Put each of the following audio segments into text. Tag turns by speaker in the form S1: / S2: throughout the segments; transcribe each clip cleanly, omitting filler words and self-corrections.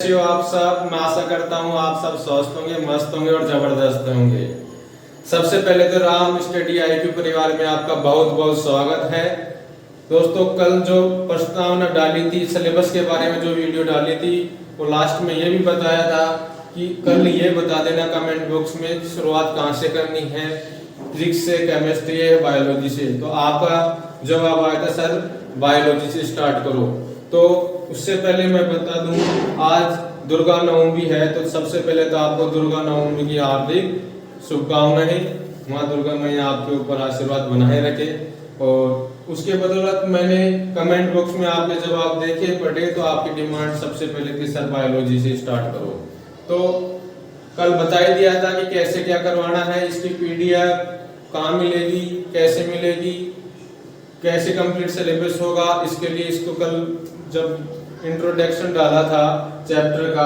S1: कैसे हो आप सब। मैं आशा करता हूँ आप सब स्वस्थ होंगे, मस्त होंगे और जबरदस्त होंगे। सबसे पहले तो राम स्टडी IQ परिवार में आपका बहुत बहुत स्वागत है। दोस्तों, कल जो प्रस्तावना डाली थी, सिलेबस के बारे में जो वीडियो डाली थी, वो लास्ट में ये भी बताया था कि कल ये बता देना कमेंट बॉक्स में शुरुआत कहाँ से करनी है, फिजिक्स से, केमिस्ट्री है, बायोलॉजी से। तो आपका जवाब आया था सर बायोलॉजी से स्टार्ट करो। तो उससे पहले मैं बता दूं, आज दुर्गा नवमी है, तो सबसे पहले तो आपको दुर्गा नवमी की हार्दिक शुभकामनाएं। माँ दुर्गा मैया आपके ऊपर आशीर्वाद बनाए रखे। और उसके बदौलत मैंने कमेंट बॉक्स में आपके जवाब देखे पढ़े, तो आपकी डिमांड सबसे पहले थी सर बायोलॉजी से स्टार्ट करो। तो कल बता ही दिया था कि कैसे क्या करवाना है। इसकी PDF कहाँ मिलेगी, कैसे मिलेगी, कैसे कंप्लीट सिलेबस होगा। इसके लिए इसको कल जब इंट्रोडक्शन डाला था चैप्टर का,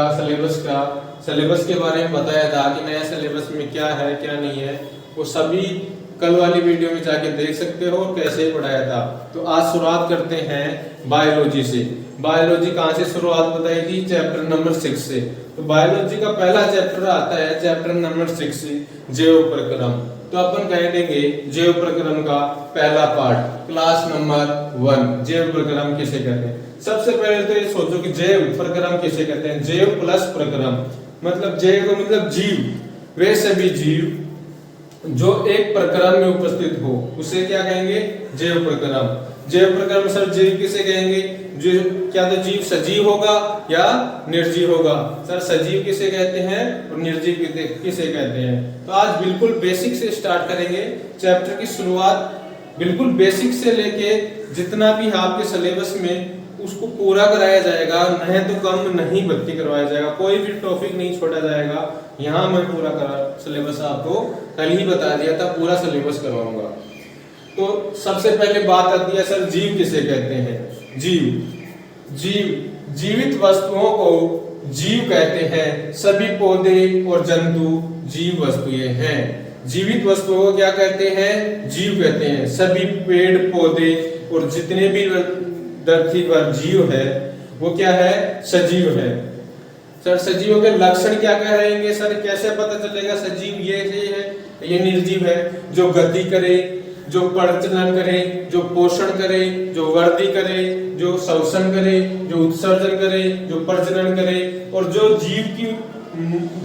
S1: सिलेबस के बारे में बताया था कि नया सिलेबस में क्या है क्या नहीं है, वो सभी कल वाली वीडियो में जाके देख सकते हो और कैसे पढ़ाया था। तो आज शुरुआत करते हैं बायोलॉजी से। बायोलॉजी कहाँ से शुरुआत बताई थी? चैप्टर नंबर 6 से। तो बायोलॉजी का पहला चैप्टर आता है चैप्टर नंबर 6 जैव प्रक्रम। तो अपन कह देंगे जैव प्रक्रम का पहला पार्ट, क्लास नंबर 1, जैव प्रक्रम किसे कहते हैं। सबसे पहले तो ये सोचो कि जैव प्रक्रम किसे कहते हैं। जैव प्लस प्रक्रम मतलब जैव का मतलब जीव, वे सभी जीव जो एक प्रक्रम में उपस्थित हो उसे क्या कहेंगे? जैव प्रक्रम। जैव प्रक्रम सर जीव किसे कहेंगे? जो क्या तो जीव सजीव होगा या निर्जीव होगा? सर सजीव किसे कहते हैं और निर्जीव किसे कहते हैं? तो आज बिल्कुल बेसिक से स्टार्ट करेंगे। चैप्टर की शुरुआत बिल्कुल बेसिक से लेके जितना भी आपके सिलेबस में उसको पूरा कराया जाएगा, नहीं तो कम नहीं बल्कि करवाया जाएगा। कोई भी टॉपिक नहीं छोड़ा जाएगा। यहाँ मैं पूरा सिलेबस आपको कल ही बता दिया था, पूरा सिलेबस करवाऊंगा। तो सबसे पहले बात आती है सर जीव किसे कहते हैं। जीवित वस्तुओं को जीव कहते हैं। सभी पौधे और जंतु जीव वस्तुएं हैं। जीवित वस्तुओं को क्या कहते हैं? जीव कहते हैं। सभी पेड़ पौधे और जितने भी धरती पर जीव है वो क्या है? सजीव है। सर सजीवों के लक्षण क्या कहेंगे? सर कैसे पता चलेगा सजीव ये है ये निर्जीव है? जो गति करे, जो प्रजनन करे, जो पोषण करे, जो वृद्धि करे, जो श्वसन करे, जो उत्सर्जन करे, जो प्रजनन करे, और जो जीव की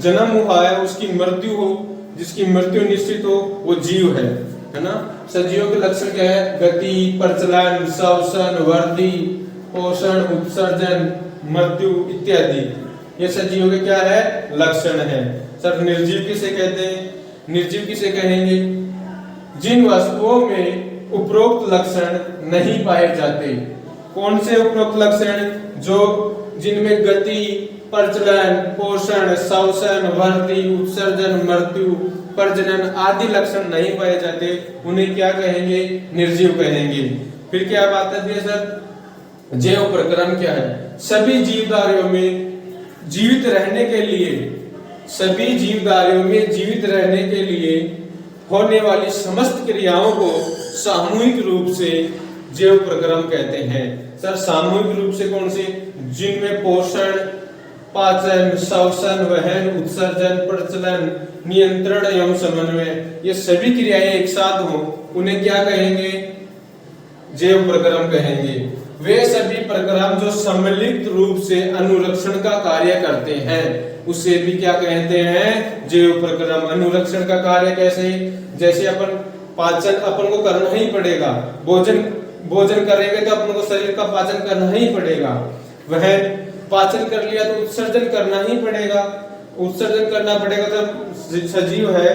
S1: जन्म हुआ है उसकी मृत्यु हो, जिसकी मृत्यु निश्चित हो, वो जीव है ना। सजीवों के लक्षण क्या है? गति, प्रजनन, श्वसन, वृद्धि, पोषण, उत्सर्जन, मृत्यु इत्यादि, ये सजीवों के क्या है? लक्षण है। सर निर्जीव किसे कहते हैं? निर्जीव किसे कहेंगे? जिन वस्तुओं में उपरोक्त लक्षण नहीं पाए जाते। कौन से उपरोक्त लक्षण? जो जिनमें गति, प्रजनन, पोषण, श्वसन, वृद्धि, उत्सर्जन, मृत्यु, प्रजनन आदि लक्षण नहीं पाए जाते, उन्हें क्या कहेंगे? निर्जीव कहेंगे। फिर क्या बात है सर? जैव प्रक्रम क्या है? सभी जीवधारियों में जीवित रहने के लिए, सभी जीवधारियों में जीवित रहने के लिए होने वाली समस्त क्रियाओं को सामूहिक रूप से जैव प्रक्रम कहते हैं। सर सामूहिक रूप से कौन से? जिनमें पोषण, पाचन, श्वसन, वहन, उत्सर्जन, प्रजनन, नियंत्रण एवं समन्वय, ये सभी क्रियाएं एक साथ हो, उन्हें क्या कहेंगे? जैव प्रक्रम कहेंगे। वे सभी प्रक्रम जो सम्मिलित रूप से अनुरक्षण का कार्य करते हैं, उसे भी क्या कहते हैं? जैव प्रक्रम। अनुरक्षण का कार्य कैसे? जैसे अपन पाचन अपन को करना ही पड़ेगा, भोजन करेंगे तो अपन को शरीर का पाचन करना ही पड़ेगा। वह पाचन कर लिया तो उत्सर्जन करना ही पड़ेगा, उत्सर्जन करना पड़ेगा तो सजीव है।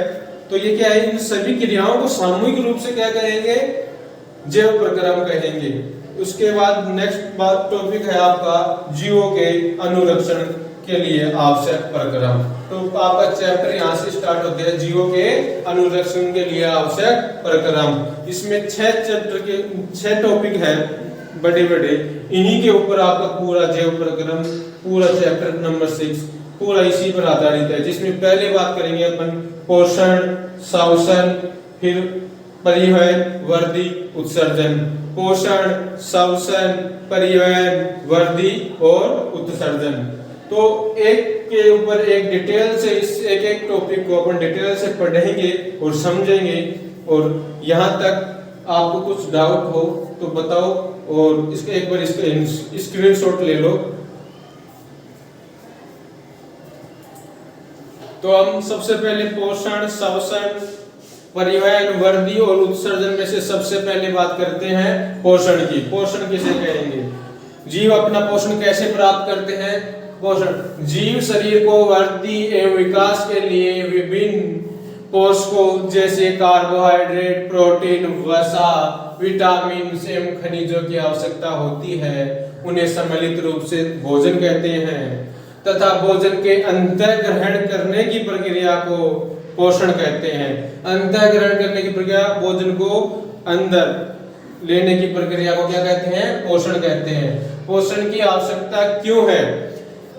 S1: तो ये क्या है? इन सभी क्रियाओं को सामूहिक रूप से क्या कहेंगे? जैव प्रक्रम कहेंगे। उसके बाद नेक्स्ट बात टॉपिक है आपका जीवों के अनुरक्षण के लिए आवश्यक प्रक्रम। तो आपका चैप्टर यहाँ से स्टार्ट होता है, जीवों के अनुरक्षण के लिए आवश्यक प्रक्रम। इसमें 6 टॉपिक है बड़े बड़े, इन्हीं के ऊपर आपका पूरा जैव प्रक्रम, पूरा चैप्टर नंबर 6 पूरा इसी पर आधारित है। जिसमें पहले बात करेंगे अपन पोषण, श्वसन, फिर परिवहन, वृद्धि, उत्सर्जन। पोषण, श्वसन, परिवहन, वृद्धि और उत्सर्जन। तो एक के ऊपर एक डिटेल से इस एक एक टॉपिक को अपन डिटेल से पढ़ेंगे और समझेंगे। और यहाँ तक आपको कुछ डाउट हो तो बताओ और इसके एक बार इसका स्क्रीनशॉट ले लो। तो हम सबसे पहले पोषण, श्वसन, परिवहन, वृद्धि और उत्सर्जन में से सबसे पहले बात करते हैं पोषण की। पोषण किसे कहेंगे? जीव अपना पोषण कैसे प्राप्त करते हैं? पोषण जीव शरीर को वृद्धि एवं विकास के लिए विभिन्न पोषकों जैसे कार्बोहाइड्रेट, प्रोटीन, वसा, विटामिन एवं खनिजों की आवश्यकता होती है। उन्हें सम्मिलित रूप से भोजन कहते हैं तथा भोजन के अंतःग्रहण करने की प्रक्रिया को पोषण कहते हैं। अंतःग्रहण करने की प्रक्रिया, भोजन को अंदर लेने की प्रक्रिया को क्या कहते हैं? पोषण कहते हैं। पोषण की आवश्यकता क्यों है?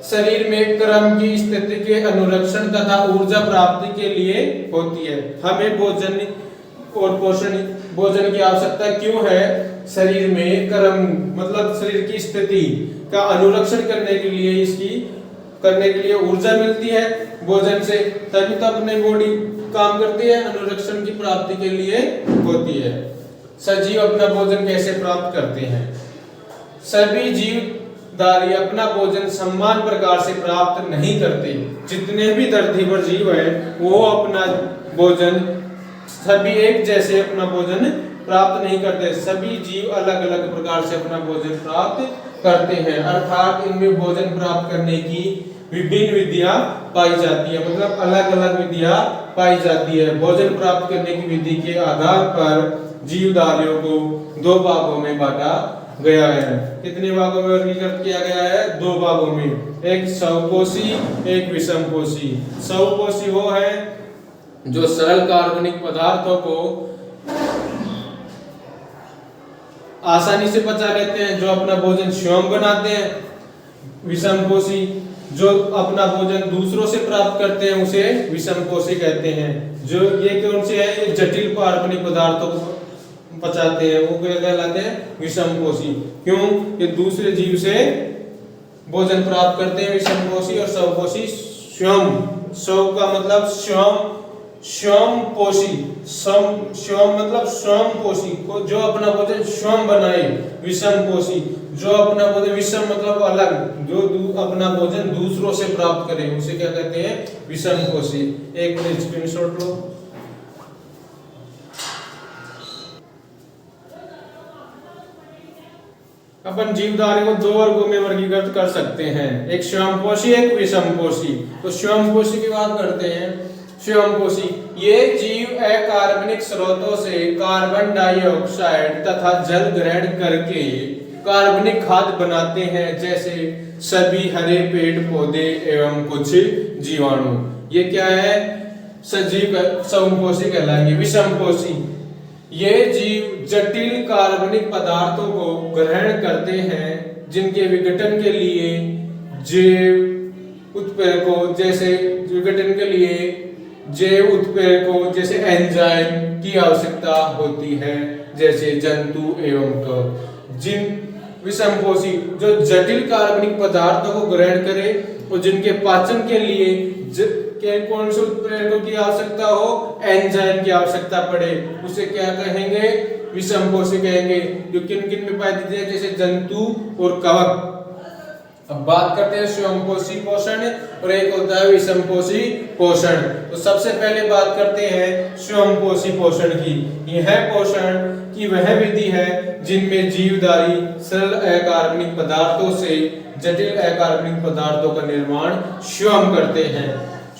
S1: शरीर में क्रम की स्थिति के अनुरक्षण तथा ऊर्जा प्राप्ति के लिए होती है। हमें भोजन और पोषण, भोजन की आवश्यकता क्यों है? शरीर में क्रम मतलब शरीर की स्थिति का अनुरक्षण करने के लिए, इसकी करने के लिए ऊर्जा मिलती है भोजन से, तभी तो अपने बॉडी काम करती है, अनुरक्षण की प्राप्ति के लिए होती है। सजीव अपना भोजन कैसे प्राप्त करते हैं? सभी जीवधारी अपना भोजन समान प्रकार से प्राप्त नहीं करते। जितने भी धरती पर जीव है वो अपना भोजन सभी एक जैसे अपना भोजन प्राप्त नहीं करते। सभी जीव अलग अलग प्रकार से अपना भोजन प्राप्त करते हैं, अर्थात इनमें भोजन प्राप्त करने की विभिन्न विधियां पाई जाती है, मतलब अलग अलग विधियां पाई जाती है। भोजन प्राप्त करने की विधि के आधार पर जीवधारियों को दो भागों में बांटा गया है। कितने भागों में वर्गीकृत किया गया है? दो भागों में, एक स्वपोषी, एक विषमपोषी। स्वपोषी वो है जो सरल कार्बनिक पदार्थों को आसानी से पचा लेते हैं, जो अपना भोजन स्वयं बनाते हैं। विषमपोषी जो अपना भोजन दूसरों से प्राप्त करते हैं उसे विषमपोषी कहते हैं। जो ये कौन से है? ये जटिल कार्बनिक पदार्थों को पचाते हैं, वो क्या कहलाते हैं? विषमपोषी। क्यों? ये दूसरे जीव से भोजन प्राप्त करते हैं, विषमपोषी। और स्वपोषी स्वयं, स्व का मतलब स्वयं, स्वयंपोषी, स्वयं मतलब स्वयंपोषी को जो अपना भोजन स्वयं बनाए। विषमपोषी जो अपना भोजन, विषम मतलब अलग, जो अपना भोजन दूसरों से प्राप्त करे उसे क्या कहते हैं? विषमपोषी। एक मिनट स्क्रीनशॉट लो। अपन जीवधारी को दो वर्गों में वर्गीकृत कर सकते हैं, एक स्वयंपोषी, एक विषमपोषी। तो स्वयंपोषी की बात करते हैं। स्वयंपोषी ये जीव अकार्बनिक स्रोतों से कार्बन डाइऑक्साइड तथा जल ग्रहण करके कार्बनिक खाद्य बनाते हैं, जैसे सभी हरे पेड़ पौधे एवं कुछ जीवाणु। ये क्या है? सजीव स्वयंपोषी कहलाएंगे। विषमपोषी ये जीव जटिल कार्बनिक पदार्थों को ग्रहण करते हैं, जिनके विघटन के लिए जैव उत्प्रेरकों जैसे विघटन के लिए जैव उत्प्रेरकों जैसे एंजाइम की आवश्यकता होती है, जैसे जंतु एवं कवक। जिन विषमपोषी जो जटिल कार्बनिक पदार्थों को ग्रहण करे और जिनके पाचन के लिए कौन से उत्प्रेरकों की आवश्यकता हो? एंजाइम की आवश्यकता पड़े, उसे क्या कहेंगे? विषमपोषी कहेंगे। जो किन किन में पाई जाती है? जैसे जंतु और कवक। अब बात करते हैं स्वयंपोषी पोषण और एक होता है विषमपोषी पोषण। तो सबसे पहले बात करते हैं स्वयंपोषी पोषण की। यह पोषण की वह विधि है जिनमें जीवधारी सरल अकार्बनिक पदार्थों से जटिल अकार्बनिक पदार्थों का निर्माण स्वयं करते हैं।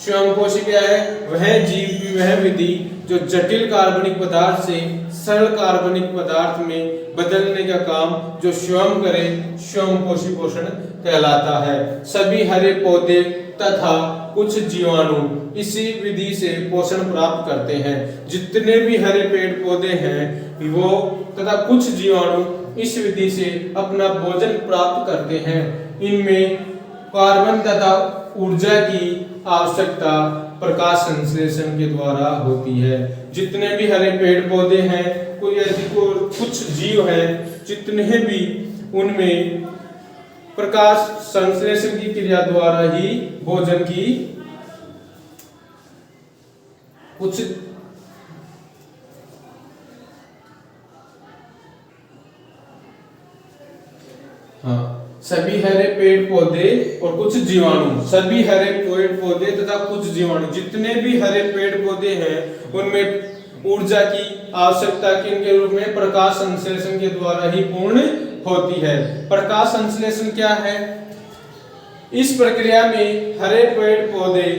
S1: स्वयंपोषी क्या है? वह जीव की वह विधि जो जटिल कार्बनिक पदार्थ से सरल कार्बनिक पदार्थ में बदलने का काम जो स्वयं करे, स्वयंपोषी पोषण कहलाता है। सभी हरे पौधे तथा कुछ जीवाणु इसी विधि से पोषण प्राप्त करते हैं। जितने भी हरे पेड़ पौधे हैं वो तथा कुछ जीवाणु इस विधि से अपना भोजन प्राप्त करते हैं। इनमें कार्बन तथा ऊर्जा की आवश्यकता प्रकाश संश्लेषण के द्वारा होती है। जितने भी हरे पेड़ पौधे हैं, कोई ऐसी कुछ जीव हैं जितने भी, उनमें प्रकाश संश्लेषण की क्रिया द्वारा ही भोजन की कुछ सभी हरे पेड़ पौधे और कुछ जीवाणु, सभी हरे पेड़ पौधे तथा कुछ जीवाणु, जितने भी हरे पेड़ पौधे हैं उनमें ऊर्जा की आवश्यकता किनके रूप में, प्रकाश संश्लेषण के द्वारा ही पूर्ण होती है। प्रकाश संश्लेषण क्या है? इस प्रक्रिया में हरे पेड़ पौधे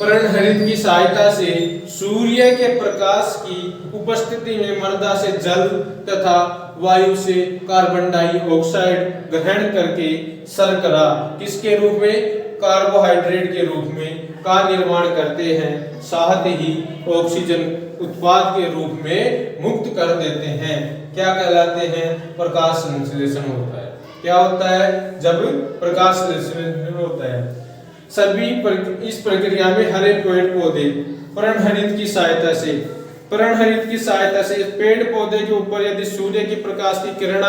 S1: पर्णहरित की सहायता से सूर्य के प्रकाश की उपस्थिति में मृदा से जल तथा वायु से कार्बन डाइऑक्साइड ग्रहण करके शर्करा किसके रूप में, कार्बोहाइड्रेट के रूप में का निर्माण करते हैं, साथ ही ऑक्सीजन उत्पाद के रूप में मुक्त कर देते हैं। क्या कहलाते हैं? प्रकाश संश्लेषण होता है। क्या होता है? जब प्रकाश संश्लेषण होता है। इस प्रक्रिया में हरे पेड़ पौधे पर्णहरित की सहायता से पेड़ पौधे के ऊपर यदि सूर्य की प्रकाश की किरण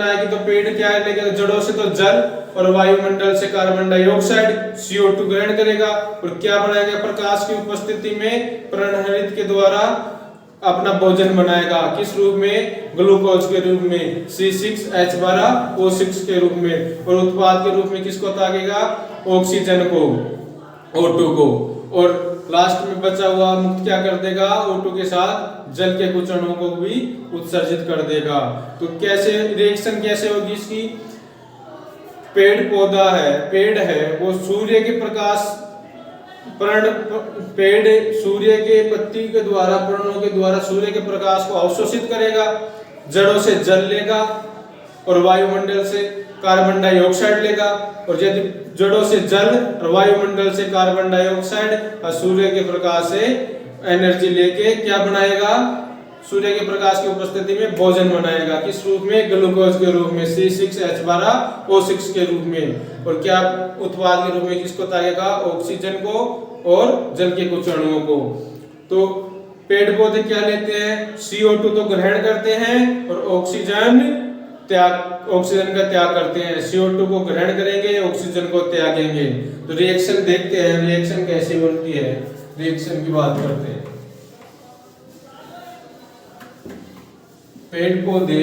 S1: आएगी तो पेड़ क्या लेगा? जड़ों से तो जल और वायुमंडल से कार्बन डाइऑक्साइड CO2 ग्रहण करेगा और क्या बनाएगा? प्रकाश की उपस्थिति में पर्णहरित के द्वारा अपना भोजन बनाएगा। किस रूप में? ग्लूकोज के रूप में, C6H12O6 के रूप में, और उत्पाद के रूप में किसको त्यागेगा? ऑक्सीजन को, O2 को, और लास्ट में बचा हुआ मुक्त क्या कर देगा? O2 के साथ जल के कुछ अणुओं को भी उत्सर्जित कर देगा। तो कैसे रिएक्शन कैसे होगी इसकी? पेड़ है वो सूर्य के प्रकाश सूर्य के पत्ती के द्वारा, पर्णों के द्वारा सूर्य के प्रकाश को अवशोषित करेगा, जड़ों से जल लेगा और वायुमंडल से कार्बन डाइऑक्साइड लेगा, और यदि जड़ों से जल और वायुमंडल से कार्बन डाइऑक्साइड और सूर्य के प्रकाश से एनर्जी लेके क्या बनाएगा? सूर्य के प्रकाश की उपस्थिति में भोजन बनाएगा। किस रूप में? ग्लूकोज के रूप में, C6H12O6 के रूप में, और क्या उत्पाद के रूप में किसको त्यागेगा? ऑक्सीजन को और जल के कुछ अणुओं को। तो पेड़ पौधे क्या लेते हैं? CO2 तो ग्रहण करते हैं और ऑक्सीजन का त्याग करते हैं। CO2 को ग्रहण करेंगे, ऑक्सीजन को त्यागेंगे। तो रिएक्शन देखते हैं, रिएक्शन कैसे बनती है, रिएक्शन की बात करते हैं। पेड़ पौधे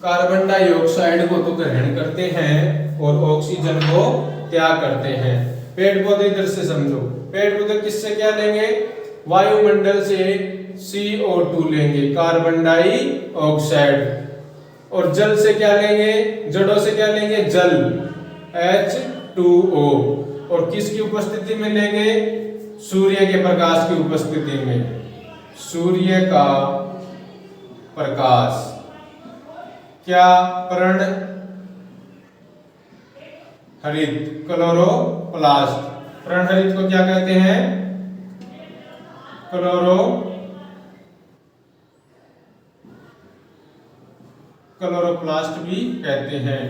S1: कार्बन डाइऑक्साइड को तो ग्रहण करते हैं और ऑक्सीजन को त्याग करते हैं। पेड़ पौधे इधर से समझो, पेड़ पौधे किससे क्या लेंगे? वायुमंडल से CO2 लेंगे, कार्बन डाइऑक्साइड, और जल से क्या लेंगे? जड़ों से क्या लेंगे? जल, H2O, और किसकी उपस्थिति में लेंगे? सूर्य के प्रकाश की उपस्थिति में। सूर्य का प्रकाश क्या? पर्ण हरित, क्लोरोप्लास्ट। पर्णहरित को क्या कहते हैं? क्लोरोप्लास्ट भी कहते हैं।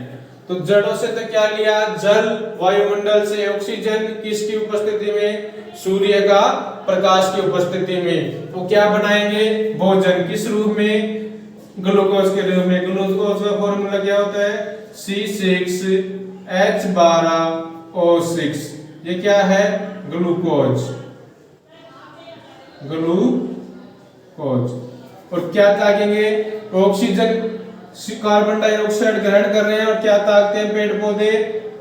S1: तो जड़ों से तो क्या लिया? जल, वायुमंडल से ऑक्सीजन, किसकी उपस्थिति में? सूर्य का प्रकाश की उपस्थिति में। तो क्या बनाएंगे? भोजन। किस रूप में? ग्लूकोज के रूप में। ग्लूकोज का फॉर्मूला क्या होता है? C6H12O6। ये क्या है? ग्लूकोज। और क्या त्यागेंगे? ऑक्सीजन, कार्बन डाइऑक्साइड ग्रहण कर रहे हैं, और क्या त्यागते हैं पेड़ पौधे?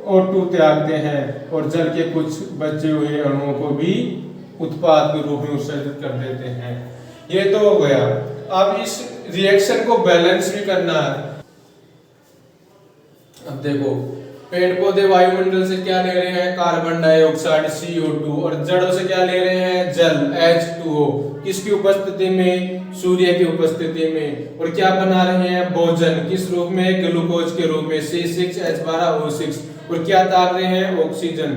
S1: O2 त्यागते हैं, और जल के कुछ बचे हुए अणुओं को भी उत्पाद के रूप में उत्सर्जित कर देते हैं। ये तो हो गया। अब इस रिएक्शन को बैलेंस भी करना है। अब देखो, पेड़ पौधे वायुमंडल से क्या ले रहे हैं? कार्बन डाइऑक्साइड CO2, और जड़ों से क्या ले रहे हैं? जल, H2O, किसकी उपस्थिति में? सूर्य की उपस्थिति में। और क्या बना रहे हैं? भोजन। किस रूप में? ग्लूकोज के रूप में, C6H12O6, और क्या त्याग रहे हैं? ऑक्सीजन,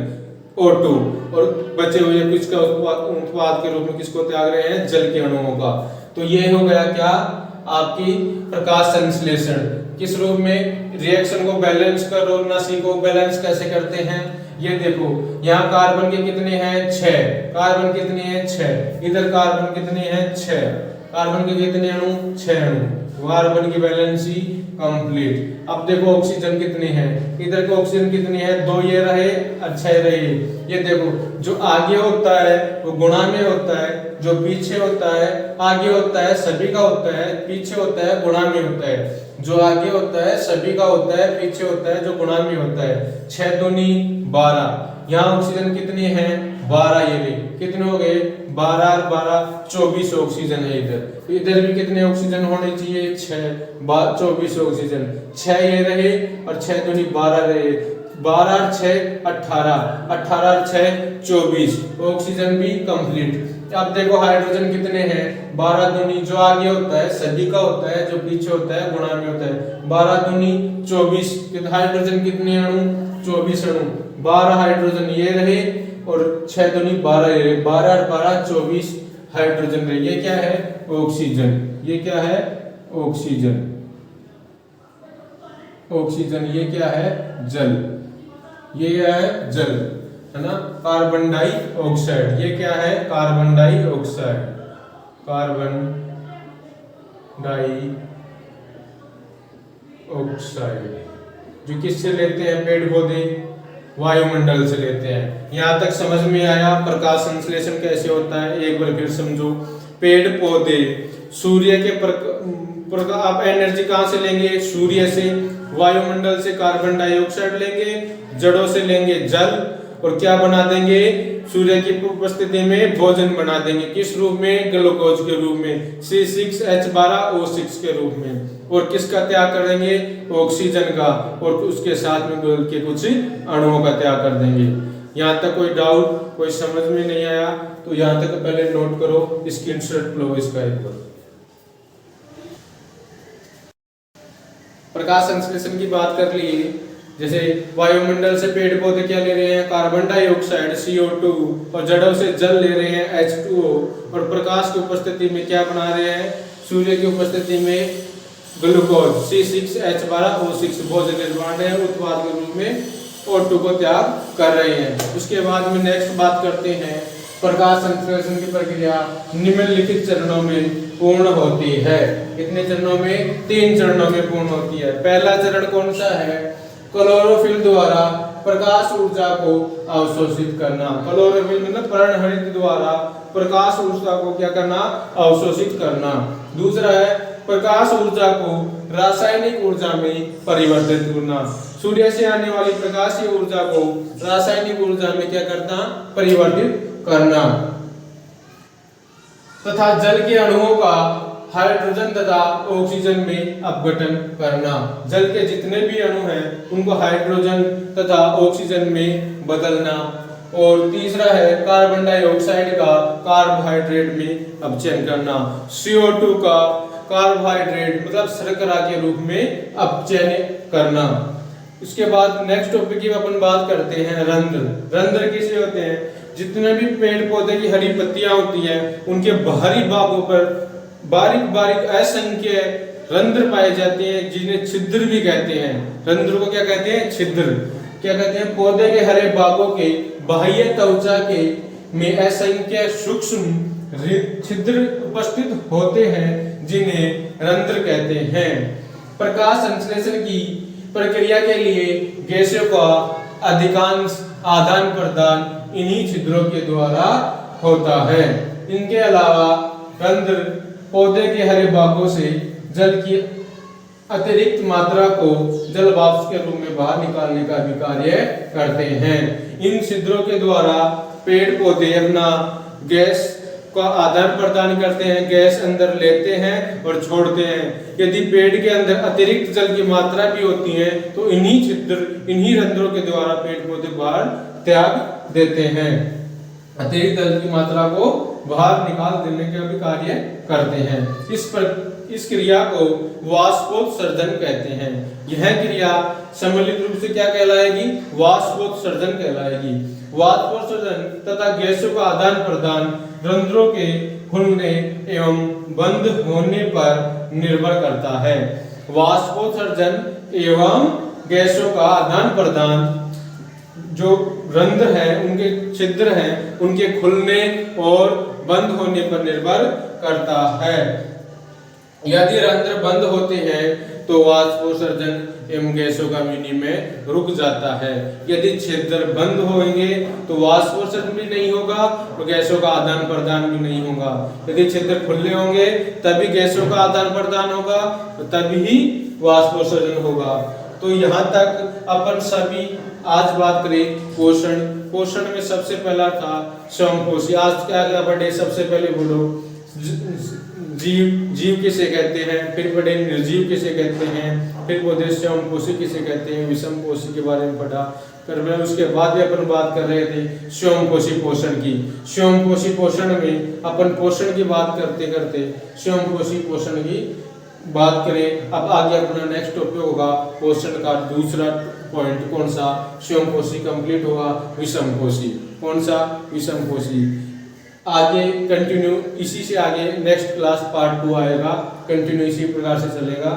S1: O2, और बचे हुए कुछ का उत्पाद के रूप में किसको त्याग रहे हैं? जल के अणुओं का। तो ये हो गया क्या? आपकी प्रकाश संश्लेषण। किस रूप में? रिएक्शन को बैलेंस करो ना, सीखो बैलेंस कैसे करते हैं। ये देखो, यहाँ कार्बन के कितने हैं? 6। कार्बन कितने हैं? 6। इधर कार्बन कितने हैं? 6। कार्बन के कितने अणु? 6 अणु। कार्बन की वैलेंसी कंप्लीट। अब देखो ऑक्सीजन कितने हैं, इधर के ऑक्सीजन कितने हैं, 2 ये रहे, अच्छा ये रहे। ये देखो जो आगे होता है वो गुणा में होता है, जो पीछे होता है, आगे होता है सभी का होता है, पीछे होता है गुणा में होता है। जो आगे होता है सभी का होता है, पीछे होता है जो गुणा में होता है। 6 दूनी 12। यहाँ ऑक्सीजन कितने हैं, 12। ये भी कितने हो गए, 12 और 12 24 ऑक्सीजन है इधर। तो इधर भी कितने ऑक्सीजन होने चाहिए, 6 24 ऑक्सीजन। 6 ये रहे और 6 दूनी 12 रहे, 12 और 6 18, 18 और 6 24, ऑक्सीजन भी कंप्लीट। अब देखो हाइड्रोजन कितने हैं, 12 दूनी, जो आगे होता है सभी का होता है, जो पीछे होता है गुणा में होता है। 12 दूनी 24, हाइड्रोजन कितने अणु, 24 अणु। 12 हाइड्रोजन ये रहे और 6 दूनी 12 ये रहे, 12 और 12 24 हाइड्रोजन रहे। ये क्या है, ऑक्सीजन। ये क्या है, ऑक्सीजन। ऑक्सीजन ये क्या है, जल। ये क्या है, जल, है ना। कार्बन डाइऑक्साइड, ये क्या है, कार्बन डाइऑक्साइड। कार्बन डाइऑक्साइड जो किससे लेते हैं, पेड़ पौधे वायुमंडल से लेते हैं। यहाँ तक समझ में आया प्रकाश संश्लेषण कैसे होता है, एक बार फिर समझो। पेड़ पौधे सूर्य के आप एनर्जी कहाँ से लेंगे, सूर्य से। वायुमंडल से कार्बन डाइऑक्साइड लेंगे, जड़ों से लेंगे जल, और क्या बना देंगे, सूर्य की उपस्थिति में भोजन बना देंगे। किस रूप में, ग्लूकोज के रूप में, C6H12O6 के रूप में। और किसका त्याग कर देंगे, ऑक्सीजन का, और उसके साथ में घुल के कुछ अणुओं का त्याग कर देंगे। यहाँ तक कोई डाउट, कोई समझ में नहीं आया तो यहाँ तक पहले नोट करो, स्क्रीनशॉट लो इसका एक बार। प्रकाश संश्लेषण की बात कर ली, जैसे वायुमंडल से पेड़ पौधे क्या ले रहे हैं, कार्बन डाइऑक्साइड CO2, और जड़ों से जल ले रहे हैं H2O, और प्रकाश की उपस्थिति में क्या बना रहे हैं, सूर्य की उपस्थिति में ग्लूकोज C6H12O6 भोजन निर्माण है, उत्पाद के रूप में O2 को त्याग कर रहे हैं। उसके बाद में नेक्स्ट बात करते हैं, प्रकाश संश्लेषण की प्रक्रिया निम्नलिखित चरणों में पूर्ण होती है। कितने चरणों में, 3 चरणों में पूर्ण होती है। पहला चरण कौन सा है, क्लोरोफिल द्वारा प्रकाश ऊर्जा को अवशोषित करना। क्लोरोफिल मतलब पर्णहरित द्वारा प्रकाश ऊर्जा को क्या करना, अवशोषित करना। दूसरा है प्रकाश ऊर्जा को रासायनिक ऊर्जा में परिवर्तित करना। सूर्य से आने वाली प्रकाशीय ऊर्जा को रासायनिक ऊर्जा में क्या करना, परिवर्तित करना। तथा जल के अणुओं का हाइड्रोजन तथा ऑक्सीजन में अपघटन करना। जल के जितने भी अणु हैं उनको हाइड्रोजन तथा ऑक्सीजन में बदलना। और तीसरा है कार्बन डाइऑक्साइड का कार्बोहाइड्रेट में अपचयन करना। CO2 का कार्बोहाइड्रेट मतलब शर्करा के रूप में अपचयन करना। उसके बाद नेक्स्ट टॉपिक की अपन बात करते हैं रंध्र। रंध्र किसे होते हैं, जितने भी पेड़ पौधे की हरी पत्तियां होती हैं उनके बाहरी भागों पर बारीक बारीक असंख्य रंध्र पाए जाते हैं, जिन्हें छिद्र भी कहते हैं। रंध्र को क्या कहते हैं, छिद्र। क्या कहते हैं, पौधे के हरे भागों के बाह्य त्वचा के में असंख्य सूक्ष्म छिद्र उपस्थित होते हैं, जिन्हें रंध्र कहते हैं। प्रकाश संश्लेषण की प्रक्रिया के लिए गैसों का अधिकांश आदान प्रदान इन्हीं छिद्रों के द्वारा होता है। इनके अलावा रंध्र पौधे के हरे भागों से जल की अतिरिक्त मात्रा को जल वाष्प के रूप में बाहर निकालने का भी कार्य करते हैं। इन छिद्रों के द्वारा पेड़ पौधे अपना गैस का आदान प्रदान करते हैं, गैस अंदर लेते हैं और छोड़ते हैं। यदि पेड़ के अंदर अतिरिक्त जल की मात्रा भी होती है तो इन्हीं छिद्र, इन्हीं रंध्रों के द्वारा पेड़ पौधे बाहर त्याग देते हैं। अतिरिक्त जल की मात्रा को बाहर निकाल देने का भी कार्य करते हैं। इस क्रिया को वाष्पोत्सर्जन कहते हैं। यह क्रिया सम्मिलित रूप से क्या कहलाएगी, वाष्पोत्सर्जन कहलाएगी। वाष्पोत्सर्जन तथा गैसों का आदान प्रदान रंध्रों के खुलने एवं बंद होने पर निर्भर करता है। वाष्पोत्सर्जन एवं गैसों का आदान प्रदान जो रंध्र है, उनके छिद्र हैं, उनके खुलने और बंद होने पर निर्भर करता है। यदि रंध्र बंद होते हैं तो वाष्पोत्सर्जन एवं गैसों का विनिमय रुक जाता है। यदि छिद्र बंद होंगे तो वाष्पोत्सर्जन भी नहीं होगा और गैसों का आदान प्रदान भी नहीं होगा। यदि छिद्र खुले होंगे तभी गैसों का आदान प्रदान होगा, तभी वाष्पोत्सर्जन होगा। तो यहाँ तक अपन सभी आज बात करें पोषण। पोषण में सबसे पहला था स्वयंपोषी। आज क्या पढ़े? सबसे पहले बोलो जीव किसे कहते हैं, फिर पढ़े निर्जीव किसे कहते हैं, फिर पौधे स्वयंपोषी किसे कहते हैं, विषमपोषी के बारे में पढ़ा। फिर उसके बाद भी अपन बात कर रहे थे स्वयंपोषी पोषण की। स्वयंपोषी पोषण में अपन पोषण की बात करते करते स्वयंपोषी पोषण की बात करें। अब आगे अपना नेक्स्ट टॉपिक होगा पोषण का दूसरा पॉइंट। कौन सा? स्वयंपोषी कंप्लीट होगा, विषमपोषी। कौन सा? विषमपोषी। आगे कंटिन्यू इसी से आगे नेक्स्ट क्लास पार्ट 2 आएगा, कंटिन्यू इसी प्रकार से चलेगा।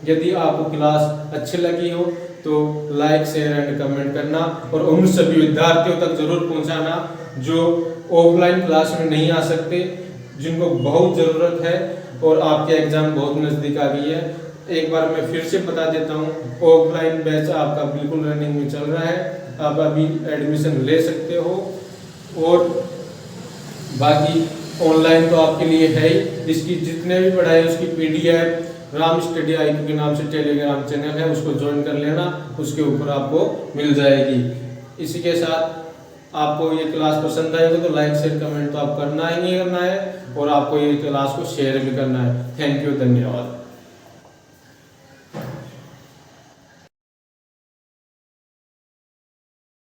S1: यदि आपको क्लास अच्छी लगी हो तो लाइक शेयर एंड कमेंट करना और उन सभी विद्यार्थियों तक जरूर पहुंचाना जो ऑफलाइन क्लास में नहीं आ सकते, जिनको बहुत ज़रूरत है और आपके एग्जाम बहुत नज़दीक आ गई है। एक बार मैं फिर से बता देता हूँ, ऑफलाइन बैच आपका बिल्कुल रनिंग में चल रहा है, आप अभी एडमिशन ले सकते हो। और बाकी ऑनलाइन तो आपके लिए है ही, इसकी जितने भी पढ़ाई उसकी PDF राम स्टडी IQ के नाम से टेलीग्राम चैनल है, उसको ज्वाइन कर लेना, उसके ऊपर आपको मिल जाएगी। इसी के साथ आपको ये क्लास पसंद आएगी तो लाइक शेयर कमेंट तो आप करना ही करना है और आपको ये क्लास को शेयर भी करना है। थैंक यू, धन्यवाद।